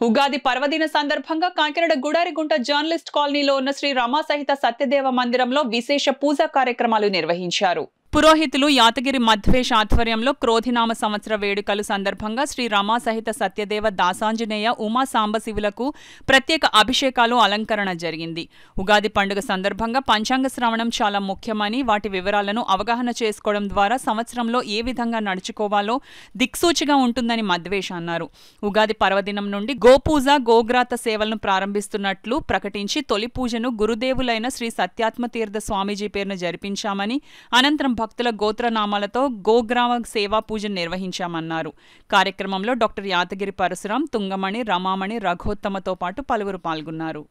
ఉగాది పర్వదిన సందర్భంగా కాకినాడ గుడారిగుంట జర్నలిస్ట్ కాలనీలో ఉన్న శ్రీ రమా సహిత సత్యదేవ మందిరంలో విశేష పూజా కార్యక్రమాలు నిర్వహించారు. పురోహితులు యాతగిరి మధ్వేష్ ఆధ్వర్యంలో క్రోధినామ సంవత్సర వేడుకలు సందర్భంగా శ్రీ రమా సహిత సత్యదేవ దాసాంజనేయ ఉమా సాంబశివులకు ప్రత్యేక అభిషేకాలు అలంకరణ జరిగింది. ఉగాది పండుగ సందర్భంగా పంచాంగ శ్రవణం చాలా ముఖ్యమని, వాటి వివరాలను అవగాహన చేసుకోవడం ద్వారా సంవత్సరంలో ఏ విధంగా నడుచుకోవాలో దిక్సూచిగా ఉంటుందని మధ్వేష్ అన్నారు. ఉగాది పర్వదినం నుండి గోపూజ గోగ్రాత సేవలను ప్రారంభిస్తున్నట్లు ప్రకటించి తొలి పూజను గురుదేవులైన శ్రీ సత్యాత్మతీర్థ స్వామీజీ పేరున జరిపించామని, అనంతరం భక్తుల గోత్రనామాలతో గోగ్రామ సేవా పూజను నిర్వహించామన్నారు. కార్యక్రమంలో డాక్టర్ యాతగిరి పరశురాం, తుంగమణి, రమామణి, రఘోత్తమతో పాటు పలువురు పాల్గొన్నారు.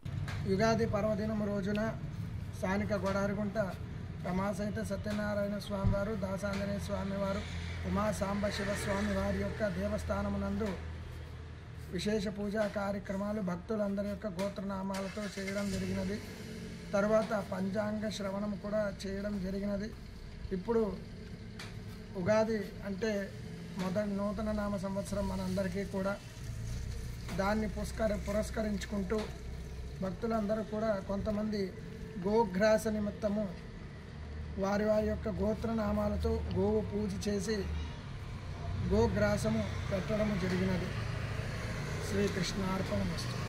యుగాది పర్వదినం రోజున స్థానిక గొడారిగుంట రమా సహిత సత్యనారాయణ స్వామివారు, దాసాంజనేయ స్వామివారు, ఉమా సాంబశివ స్వామి వారి యొక్క దేవస్థానమునందు విశేష పూజా కార్యక్రమాలు భక్తులందరి యొక్క గోత్రనామాలతో చేయడం జరిగినది. తర్వాత పంచాంగ శ్రవణం కూడా చేయడం జరిగినది. ఇప్పుడు ఉగాది అంటే మొదటి నూతన నామ సంవత్సరం మనందరికీ కూడా, దాన్ని పురస్కరించుకుంటూ భక్తులందరూ కూడా కొంతమంది గోగ్రాస నిమిత్తము వారి యొక్క గోత్రనామాలతో గోవు పూజ చేసి గోగ్రాసము పెట్టడం జరిగినది. శ్రీకృష్ణార్పణమస్తు.